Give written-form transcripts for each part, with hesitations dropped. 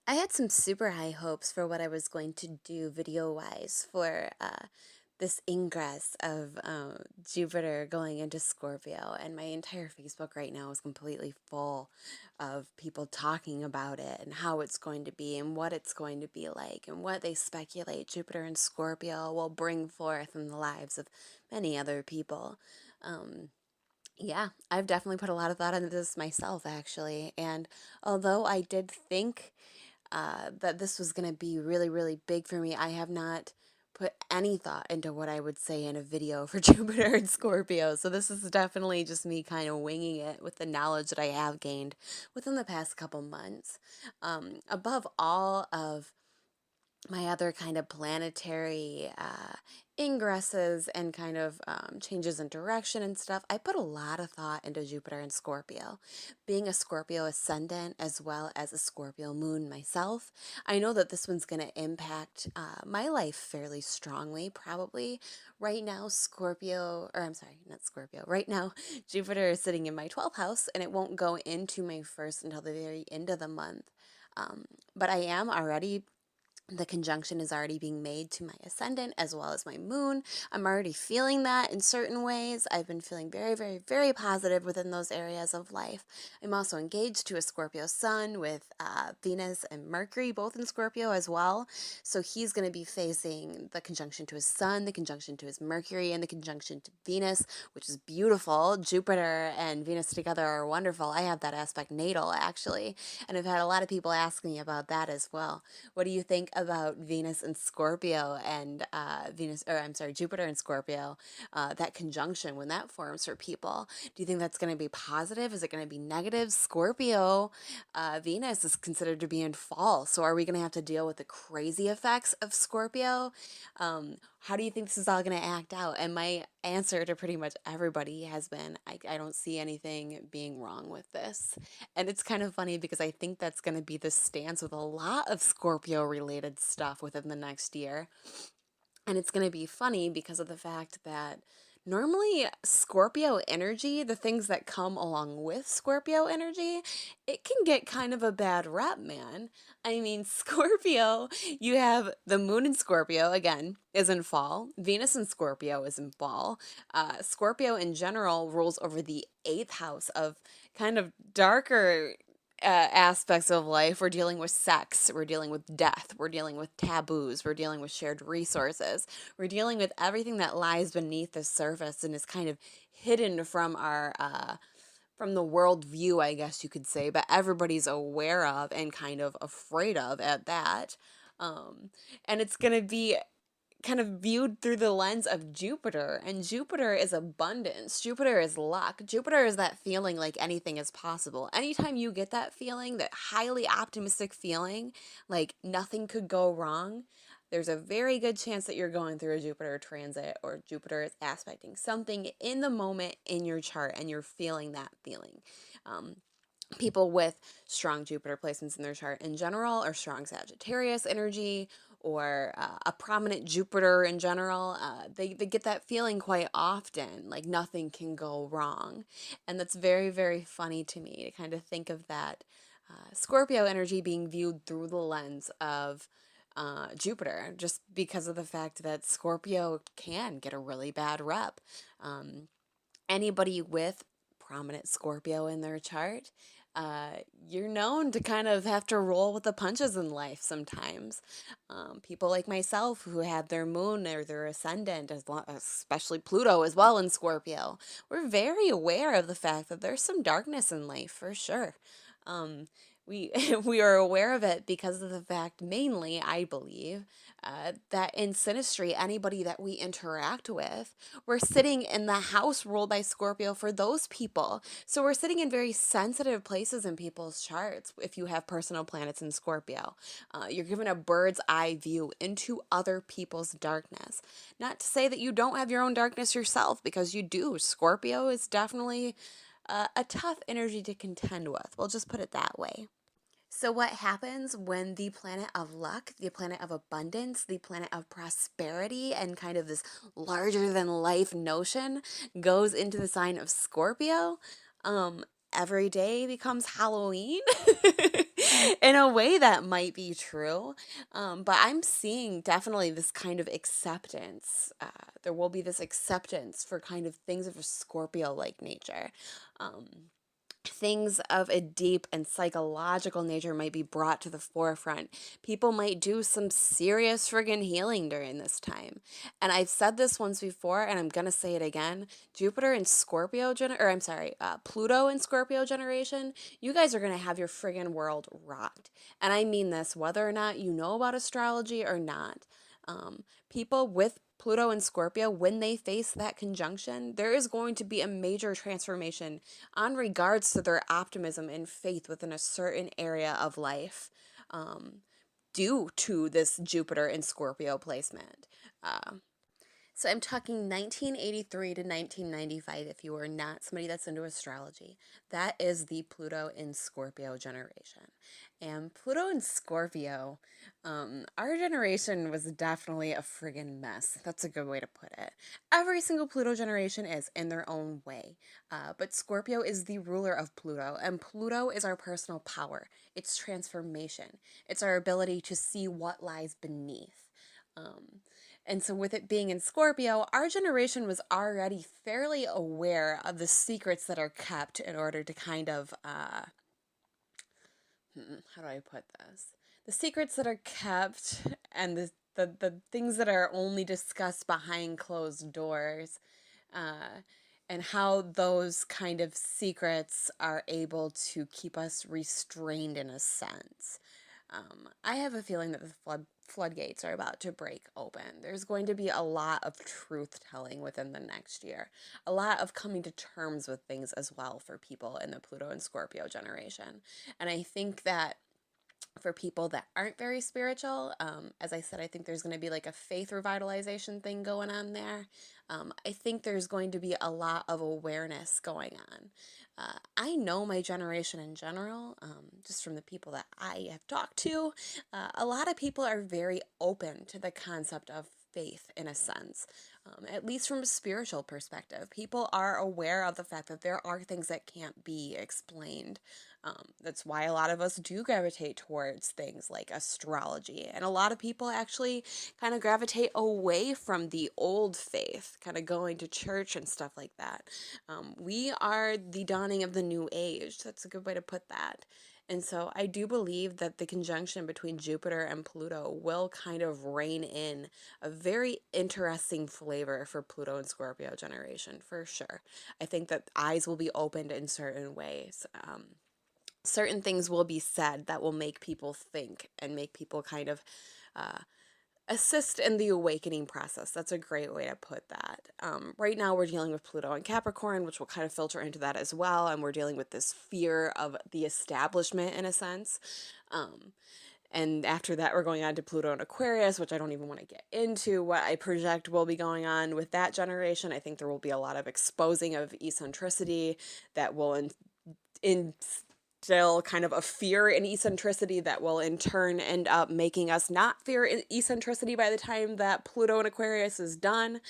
I had some super high hopes for what I was going to do video-wise for this ingress of Jupiter going into Scorpio, and my entire Facebook right now is completely full of people talking about it and how it's going to be and what it's going to be like and what they speculate Jupiter and Scorpio will bring forth in the lives of many other people. Um, yeah, I've definitely put a lot of thought into this myself, actually. And although I did think that this was going to be really, really big for me, I have not put any thought into what I would say in a video for Jupiter and Scorpio. So this is definitely just me kind of winging it with the knowledge that I have gained within the past couple months. Above all of my other kind of planetary ingresses and kind of changes in direction and stuff, I put a lot of thought into Jupiter and Scorpio. Being a Scorpio ascendant as well as a Scorpio moon myself, I know that this one's going to impact my life fairly strongly, probably. Right now, Scorpio, or I'm sorry, not Scorpio, right now, Jupiter is sitting in my 12th house and it won't go into my first until the very end of the month. But I am already the conjunction is already being made to my ascendant as well as my moon. I'm already feeling that in certain ways. I've been feeling very, very, very positive within those areas of life. I'm also engaged to a Scorpio sun with Venus and Mercury, both in Scorpio as well. So he's going to be facing the conjunction to his sun, the conjunction to his Mercury, and the conjunction to Venus, which is beautiful. Jupiter and Venus together are wonderful. I have that aspect natal, actually. And I've had a lot of people ask me about that as well. What do you think about Venus and Scorpio and Jupiter and Scorpio, that conjunction when that forms for people? Do you think that's going to be positive? Is it going to be negative? Scorpio, Venus is considered to be in fall. So are we going to have to deal with the crazy effects of Scorpio? How do you think this is all going to act out? And my answer to pretty much everybody has been, I don't see anything being wrong with this. And it's kind of funny because I think that's going to be the stance with a lot of Scorpio related stuff within the next year. And it's going to be funny because of the fact that normally Scorpio energy, the things that come along with Scorpio energy, it can get kind of a bad rep, man. I mean, Scorpio, you have the moon in Scorpio, again, is in fall. Venus in Scorpio is in fall. Scorpio in general rules over the eighth house of kind of darker aspects of life. We're dealing with sex, we're dealing with death, we're dealing with taboos, we're dealing with shared resources, we're dealing with everything that lies beneath the surface and is kind of hidden from our from the world view, I guess you could say, but everybody's aware of and kind of afraid of at that. um, and it's gonna be kind of viewed through the lens of Jupiter, and Jupiter is abundance. Jupiter is luck. Jupiter is that feeling like anything is possible. Anytime you get that feeling, that highly optimistic feeling, like nothing could go wrong, there's a very good chance that you're going through a Jupiter transit or Jupiter is aspecting something in the moment in your chart and you're feeling that feeling. Um, People with strong Jupiter placements in their chart in general, or strong Sagittarius energy, or a prominent Jupiter in general, they get that feeling quite often, like nothing can go wrong. And that's very, very funny to me to kind of think of that Scorpio energy being viewed through the lens of Jupiter, just because of the fact that Scorpio can get a really bad rep. Um, Anybody with prominent Scorpio in their chart, you're known to kind of have to roll with the punches in life sometimes. People like myself who had their moon or their ascendant, especially Pluto as well in Scorpio, we're very aware of the fact that there's some darkness in life for sure. Um, we we are aware of it because of the fact, mainly, I believe, that in synastry, anybody that we interact with, we're sitting in the house ruled by Scorpio for those people. So we're sitting in very sensitive places in people's charts if you have personal planets in Scorpio. You're given a bird's eye view into other people's darkness. Not to say that you don't have your own darkness yourself, because you do. Scorpio is definitely a tough energy to contend with. We'll just put it that way. So, what happens when the planet of luck, the planet of abundance, the planet of prosperity, and kind of this larger than life notion goes into the sign of Scorpio? Every day becomes Halloween. In a way, that might be true, but I'm seeing definitely this kind of acceptance. There will be this acceptance for kind of things of a Scorpio-like nature. Um, Things of a deep and psychological nature might be brought to the forefront. People might do some serious friggin' healing during this time. And I've said this once before, and I'm gonna say it again. Jupiter and Scorpio, Pluto and Scorpio generation, you guys are gonna have your friggin' world rocked. And I mean this, whether or not you know about astrology or not. People with Pluto and Scorpio, when they face that conjunction, there is going to be a major transformation on regards to their optimism and faith within a certain area of life, um, due to this Jupiter and Scorpio placement. Uh, so I'm talking 1983 to 1995 if you are not somebody that's into astrology. That is the Pluto in Scorpio generation. And Pluto in Scorpio, our generation was definitely a friggin' mess. That's a good way to put it. Every single Pluto generation is in their own way. But Scorpio is the ruler of Pluto, and Pluto is our personal power. It's transformation. It's our ability to see what lies beneath. And so, with it being in Scorpio, our generation was already fairly aware of the secrets that are kept in order to kind of, how do I put this? The secrets that are kept and the things that are only discussed behind closed doors, uh, and how those kind of secrets are able to keep us restrained in a sense. I have a feeling that the floodgates are about to break open. There's going to be a lot of truth telling within the next year, a lot of coming to terms with things as well for people in the Pluto and Scorpio generation. And I think that for people that aren't very spiritual, as I said, I think there's going to be like a faith revitalization thing going on there. I think there's going to be a lot of awareness going on. I know my generation in general, just from the people that I have talked to, a lot of people are very open to the concept of faith in a sense, at least from a spiritual perspective. People are aware of the fact that there are things that can't be explained. That's why a lot of us do gravitate towards things like astrology. And a lot of people actually kind of gravitate away from the old faith, kind of going to church and stuff like that. We are the dawning of the new age. That's a good way to put that. And so I do believe that the conjunction between Jupiter and Pluto will kind of rein in a very interesting flavor for Pluto and Scorpio generation, for sure. I think that eyes will be opened in certain ways. Certain things will be said that will make people think and make people kind of uh, assist in the awakening process. That's a great way to put that. Right now, we're dealing with Pluto and Capricorn, which will kind of filter into that as well. And we're dealing with this fear of the establishment in a sense. And after that, we're going on to Pluto and Aquarius, which I don't even want to get into what I project will be going on with that generation. I think there will be a lot of exposing of eccentricity that will instill kind of a fear in eccentricity that will in turn end up making us not fear eccentricity by the time that Pluto and Aquarius is done.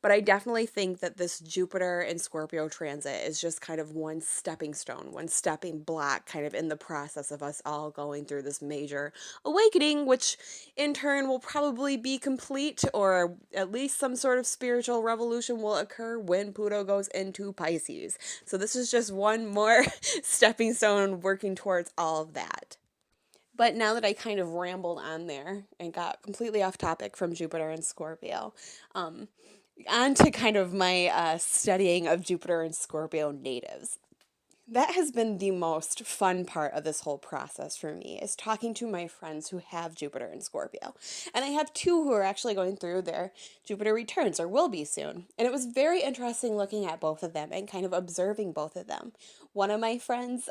But I definitely think that this Jupiter and Scorpio transit is just kind of one stepping stone, one stepping block kind of in the process of us all going through this major awakening, which in turn will probably be complete, or at least some sort of spiritual revolution will occur when Pluto goes into Pisces. So this is just one more stepping stone working towards all of that. But now that I kind of rambled on there and got completely off topic from Jupiter and Scorpio, um, on to kind of my studying of Jupiter and Scorpio natives. That has been the most fun part of this whole process for me, is talking to my friends who have Jupiter and Scorpio. And I have two who are actually going through their Jupiter returns, or will be soon. And it was very interesting looking at both of them and kind of observing both of them. One of my friends,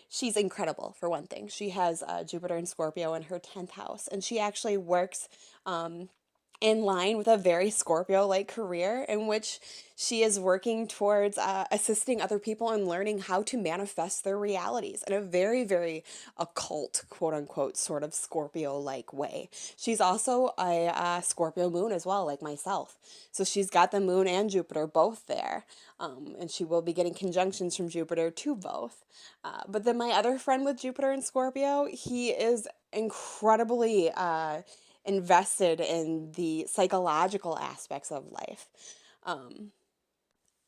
she's incredible, for one thing. She has Jupiter and Scorpio in her 10th house, and she actually works in line with a very Scorpio-like career in which she is working towards assisting other people in learning how to manifest their realities in a very, very occult, quote unquote, sort of Scorpio-like way. She's also a Scorpio moon as well, like myself. So she's got the moon and Jupiter both there. And she will be getting conjunctions from Jupiter to both. But then my other friend with Jupiter and Scorpio, he is incredibly invested in the psychological aspects of life. Um,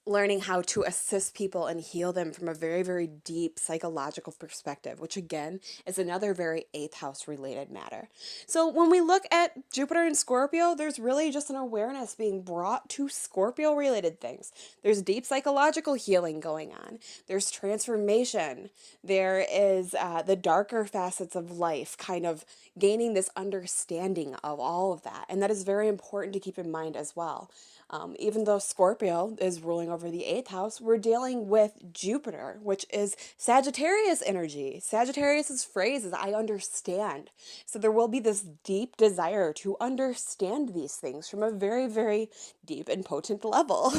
Learning how to assist people and heal them from a very, very deep psychological perspective, which again is another very eighth house related matter. So when we look at Jupiter and Scorpio, there's really just an awareness being brought to Scorpio related things. There's deep psychological healing going on, there's transformation, there is the darker facets of life, kind of gaining this understanding of all of that. And that is very important to keep in mind as well. Even though Scorpio is ruling over the eighth house, we're dealing with Jupiter, which is Sagittarius energy. Sagittarius's phrase is, I understand. So there will be this deep desire to understand these things from a very, very deep and potent level.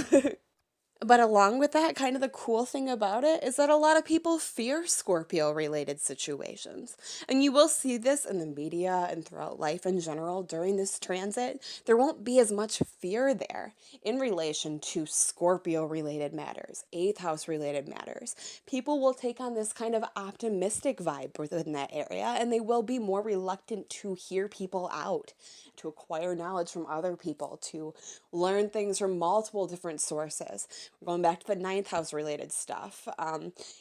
But along with that, kind of the cool thing about it is that a lot of people fear Scorpio related situations. And you will see this in the media and throughout life in general during this transit. There won't be as much fear there in relation to Scorpio related matters, eighth house related matters. People will take on this kind of optimistic vibe within that area, and they will be more reluctant to hear people out, to acquire knowledge from other people, to learn things from multiple different sources. We're going back to the ninth house related stuff,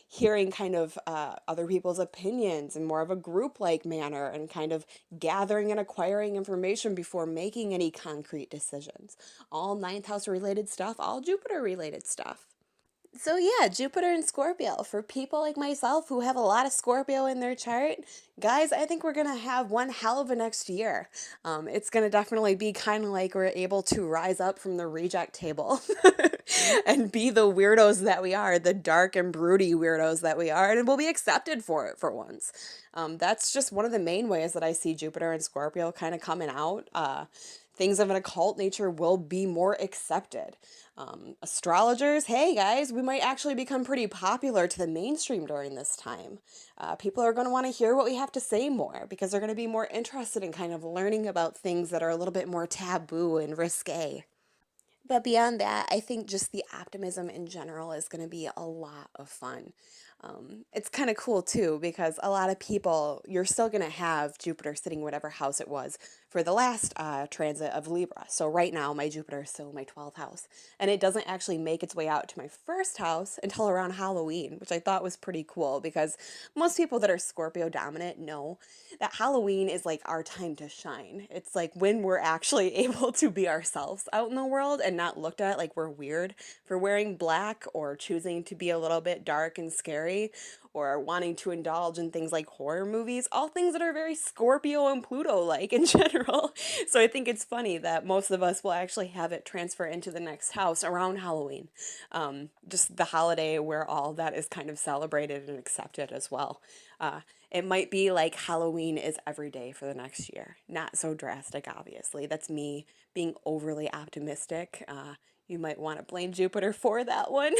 hearing kind of other people's opinions in more of a group-like manner, and kind of gathering and acquiring information before making any concrete decisions. All ninth house related stuff, all Jupiter related stuff. So yeah, Jupiter and Scorpio. For people like myself who have a lot of Scorpio in their chart, guys, I think we're going to have one hell of a next year. It's going to definitely be kind of like we're able to rise up from the reject table and be the weirdos that we are, the dark and broody weirdos that we are, and we'll be accepted for it for once. That's just one of the main ways that I see Jupiter and Scorpio kind of coming out. Things of an occult nature will be more accepted. Astrologers, hey guys, we might actually become pretty popular to the mainstream during this time. People are going to want to hear what we have to say more because they're going to be more interested in kind of learning about things that are a little bit more taboo and risque. But beyond that, I think just the optimism in general is going to be a lot of fun. It's kind of cool too because a lot of people, you're still going to have Jupiter sitting whatever house it was for the last transit of Libra. So right now, my Jupiter is still in my 12th house. And it doesn't actually make its way out to my first house until around Halloween, which I thought was pretty cool because most people that are Scorpio dominant know that Halloween is like our time to shine. It's like when we're actually able to be ourselves out in the world and not looked at like we're weird for wearing black or choosing to be a little bit dark and scary or wanting to indulge in things like horror movies, all things that are very Scorpio and Pluto like in general. So I think it's funny that most of us will actually have it transfer into the next house around Halloween. Just the holiday where all that is kind of celebrated and accepted as well. It might be like Halloween is every day for the next year. Not so drastic, obviously. That's me being overly optimistic. You might want to blame Jupiter for that one.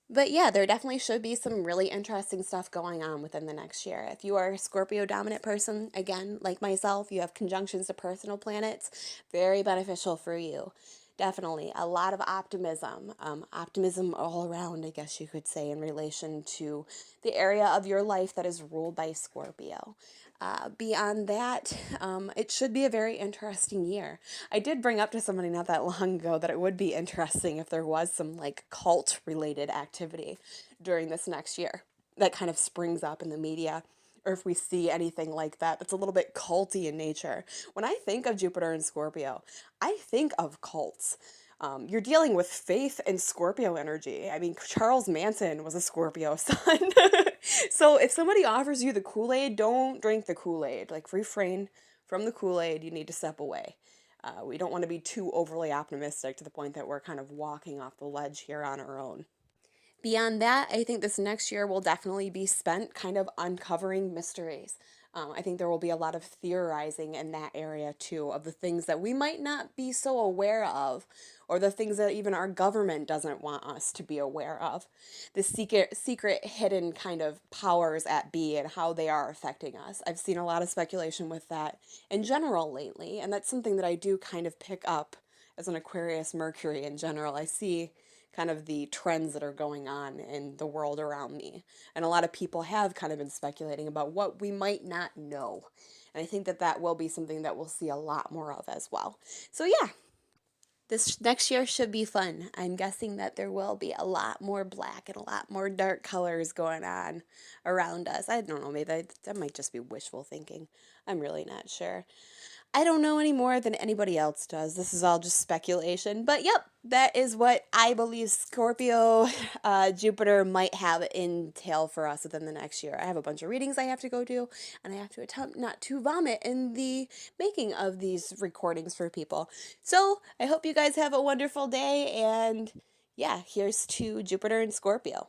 But yeah, there definitely should be some really interesting stuff going on within the next year. If you are a Scorpio dominant person, again, like myself, you have conjunctions to personal planets, very beneficial for you. Definitely a lot of optimism, optimism all around, I guess you could say, in relation to the area of your life that is ruled by Scorpio. Beyond that, it should be a very interesting year. I did bring up to somebody not that long ago that it would be interesting if there was some like cult related activity during this next year that kind of springs up in the media, or if we see anything like that that's a little bit culty in nature. When I think of Jupiter and Scorpio, I think of cults. You're dealing with faith and Scorpio energy. I mean, Charles Manson was a Scorpio sun. So if somebody offers you the Kool-Aid, don't drink the Kool-Aid. Like, refrain from the Kool-Aid. You need to step away. We don't want to be too overly optimistic to the point that we're kind of walking off the ledge here on our own. Beyond that, I think this next year will definitely be spent kind of uncovering mysteries. I think there will be a lot of theorizing in that area too, of the things that we might not be so aware of, or the things that even our government doesn't want us to be aware of. The secret hidden kind of powers at be and how they are affecting us. I've seen a lot of speculation with that in general lately, and that's something that I do kind of pick up as an Aquarius Mercury in general. I see kind of the trends that are going on in the world around me. And a lot of people have kind of been speculating about what we might not know. And I think that that will be something that we'll see a lot more of as well. So, yeah, this next year should be fun. I'm guessing that there will be a lot more black and a lot more dark colors going on around us. I don't know, maybe that might just be wishful thinking. I'm really not sure. I don't know any more than anybody else does. This is all just speculation. But yep, that is what I believe Scorpio, Jupiter might have in tail for us within the next year. I have a bunch of readings I have to go do, and I have to attempt not to vomit in the making of these recordings for people. So I hope you guys have a wonderful day, and yeah, here's to Jupiter and Scorpio.